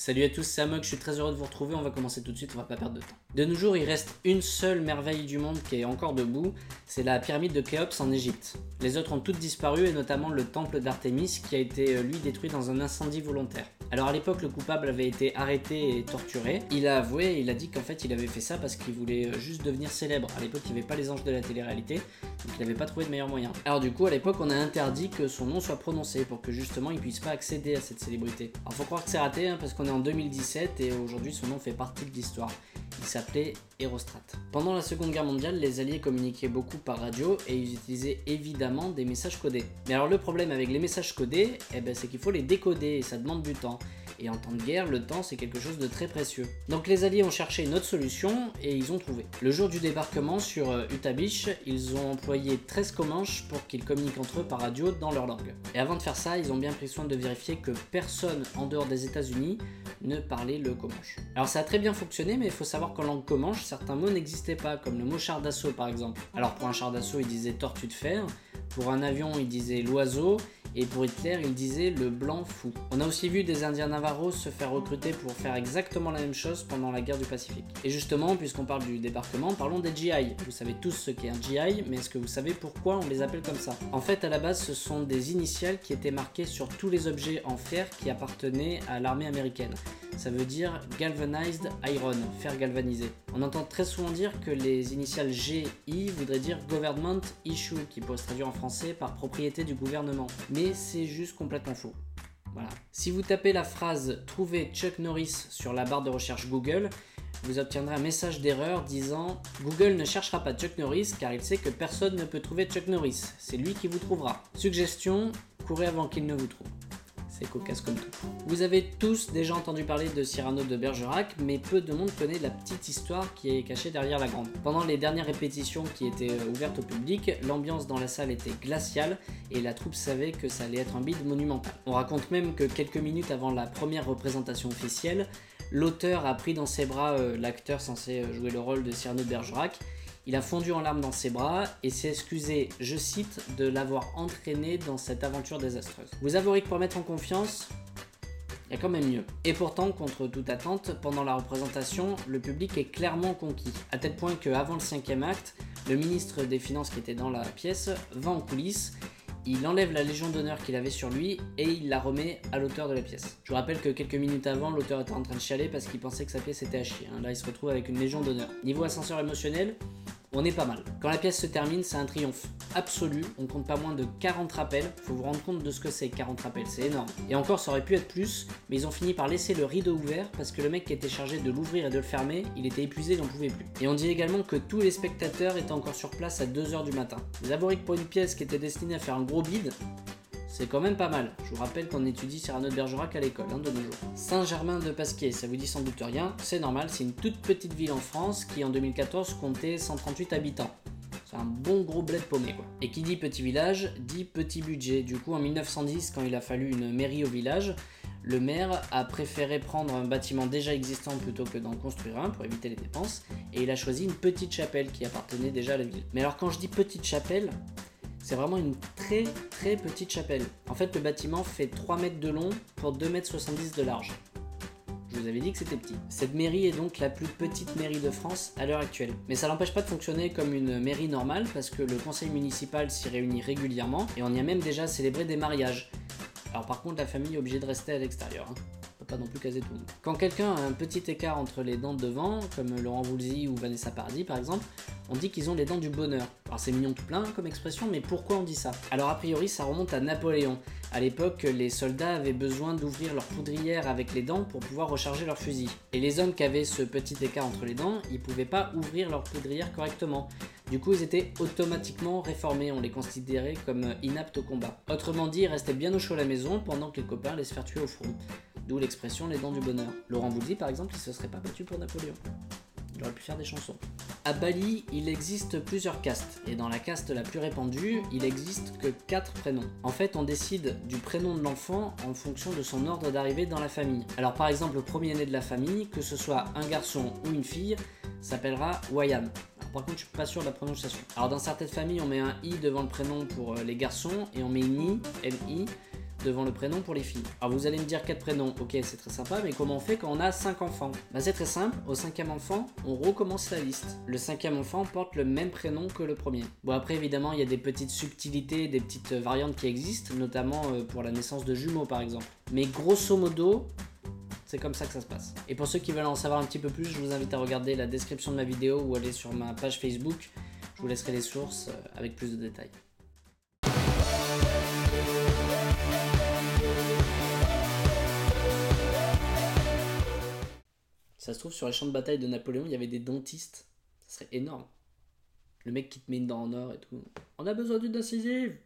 Salut à tous, c'est Amok, je suis très heureux de vous retrouver, on va commencer tout de suite, on va pas perdre de temps. De nos jours, il reste une seule merveille du monde qui est encore debout, c'est la pyramide de Khéops en Égypte. Les autres ont toutes disparu et notamment le temple d'Artémis qui a été lui détruit dans un incendie volontaire. Alors à l'époque, le coupable avait été arrêté et torturé. Il a avoué, il a dit qu'en fait il avait fait ça parce qu'il voulait juste devenir célèbre. À l'époque, il n'y avait pas les anges de la télé-réalité, donc il n'avait pas trouvé de meilleur moyen. Alors du coup, à l'époque, on a interdit que son nom soit prononcé pour que justement il puisse pas accéder à cette célébrité. Alors faut croire que c'est raté hein, parce qu'on est en 2017 et aujourd'hui son nom fait partie de l'histoire. Il s'appelait Érostrate. Pendant la Seconde Guerre mondiale, les Alliés communiquaient beaucoup par radio et ils utilisaient évidemment des messages codés. Mais alors le problème avec les messages codés, c'est qu'il faut les décoder et ça demande du temps. Et en temps de guerre, le temps c'est quelque chose de très précieux. Donc les Alliés ont cherché une autre solution et ils ont trouvé. Le jour du débarquement sur Utabich, ils ont employé 13 Comanches pour qu'ils communiquent entre eux par radio dans leur langue. Et avant de faire ça, ils ont bien pris soin de vérifier que personne en dehors des États-Unis ne parlait le Comanche. Alors ça a très bien fonctionné, mais il faut savoir qu'en langue Comanche, certains mots n'existaient pas, comme le mot char d'assaut par exemple. Alors pour un char d'assaut, il disait tortue de fer, pour un avion, il disait l'oiseau, et pour Hitler, il disait le blanc fou. On a aussi vu des Indiens Navarros se faire recruter pour faire exactement la même chose pendant la guerre du Pacifique. Et justement, puisqu'on parle du débarquement, parlons des GI. Vous savez tous ce qu'est un GI, mais est-ce que vous savez pourquoi on les appelle comme ça? En fait, à la base, ce sont des initiales qui étaient marquées sur tous les objets en fer qui appartenaient à l'armée américaine. Ça veut dire Galvanized Iron, fer galvanisé. On entend très souvent dire que les initiales GI voudraient dire Government Issue, qui pourrait se traduire en français par propriété du gouvernement. Mais c'est juste complètement faux. Voilà. Si vous tapez la phrase « Trouver Chuck Norris » sur la barre de recherche Google, vous obtiendrez un message d'erreur disant « Google ne cherchera pas Chuck Norris car il sait que personne ne peut trouver Chuck Norris. C'est lui qui vous trouvera. Suggestion, courez avant qu'il ne vous trouve. » C'est cocasse comme tout. Vous avez tous déjà entendu parler de Cyrano de Bergerac, mais peu de monde connaît la petite histoire qui est cachée derrière la grande. Pendant les dernières répétitions qui étaient ouvertes au public, l'ambiance dans la salle était glaciale et la troupe savait que ça allait être un bide monumental. On raconte même que quelques minutes avant la première représentation officielle, l'auteur a pris dans ses bras l'acteur censé jouer le rôle de Cyrano de Bergerac. Il a fondu en larmes dans ses bras et s'est excusé, je cite, de l'avoir entraîné dans cette aventure désastreuse. Vous avouerez que pour mettre en confiance, il y a quand même mieux. Et pourtant, contre toute attente, pendant la représentation, le public est clairement conquis. À tel point qu'avant le 5e acte, le ministre des Finances qui était dans la pièce va en coulisses. Il enlève la Légion d'honneur qu'il avait sur lui et il la remet à l'auteur de la pièce. Je vous rappelle que quelques minutes avant, l'auteur était en train de chialer parce qu'il pensait que sa pièce était à chier. Là, il se retrouve avec une Légion d'honneur. Niveau ascenseur émotionnel, on est pas mal. Quand la pièce se termine, c'est un triomphe absolu. On compte pas moins de 40 rappels. Faut vous rendre compte de ce que c'est 40 rappels, c'est énorme. Et encore, ça aurait pu être plus, mais ils ont fini par laisser le rideau ouvert parce que le mec qui était chargé de l'ouvrir et de le fermer, il était épuisé, il n'en pouvait plus. Et on dit également que tous les spectateurs étaient encore sur place à 2h du matin. Vous avouerez que pour une pièce qui était destinée à faire un gros bide, c'est quand même pas mal. Je vous rappelle qu'on étudie Cyrano de Bergerac à l'école de nos jours. Saint-Germain-de-Pasquier, ça vous dit sans doute rien, c'est normal, c'est une toute petite ville en France qui en 2014 comptait 138 habitants. C'est un bon gros bled paumé quoi. Et qui dit petit village, dit petit budget. Du coup en 1910, quand il a fallu une mairie au village, le maire a préféré prendre un bâtiment déjà existant plutôt que d'en construire un pour éviter les dépenses, et il a choisi une petite chapelle qui appartenait déjà à la ville. Mais alors quand je dis petite chapelle, c'est vraiment une très très petite chapelle. En fait, le bâtiment fait 3 mètres de long pour 2,70 mètres de large. Je vous avais dit que c'était petit. Cette mairie est donc la plus petite mairie de France à l'heure actuelle. Mais ça n'empêche pas de fonctionner comme une mairie normale parce que le conseil municipal s'y réunit régulièrement et on y a même déjà célébré des mariages. Alors par contre, la famille est obligée de rester à l'extérieur. Faut pas non plus caser tout le monde. Quand quelqu'un a un petit écart entre les dents de devant, comme Laurent Voulzy ou Vanessa Paradis par exemple, on dit qu'ils ont les dents du bonheur. Alors c'est mignon tout plein comme expression, mais pourquoi on dit ça? Alors a priori ça remonte à Napoléon. À l'époque, les soldats avaient besoin d'ouvrir leur poudrière avec les dents pour pouvoir recharger leur fusil. Et les hommes qui avaient ce petit écart entre les dents, ils pouvaient pas ouvrir leur poudrière correctement. Du coup, ils étaient automatiquement réformés, on les considérait comme inaptes au combat. Autrement dit, ils restaient bien au chaud à la maison pendant que les copains allaient se faire tuer au front. D'où l'expression les dents du bonheur. Laurent Voulzy par exemple, il se serait pas battu pour Napoléon. Il aurait pu faire des chansons. À Bali, il existe plusieurs castes, et dans la caste la plus répandue, il existe que 4 prénoms. En fait, on décide du prénom de l'enfant en fonction de son ordre d'arrivée dans la famille. Alors par exemple, le premier-né de la famille, que ce soit un garçon ou une fille, s'appellera Wayan. Par contre, je suis pas sûr de la prononciation. Alors dans certaines familles, on met un i devant le prénom pour les garçons, et on met ni, mi, devant le prénom pour les filles. Alors vous allez me dire 4 prénoms, ok c'est très sympa, mais comment on fait quand on a 5 enfants? Bah c'est très simple, au 5e enfant, on recommence la liste. Le 5e enfant porte le même prénom que le premier. Bon après évidemment il y a des petites subtilités, des petites variantes qui existent, notamment pour la naissance de jumeaux par exemple. Mais grosso modo, c'est comme ça que ça se passe. Et pour ceux qui veulent en savoir un petit peu plus, je vous invite à regarder la description de ma vidéo ou aller sur ma page Facebook. Je vous laisserai les sources avec plus de détails. Ça se trouve, sur les champs de bataille de Napoléon, il y avait des dentistes. Ça serait énorme. Le mec qui te met une dent en or et tout. On a besoin d'une incisive.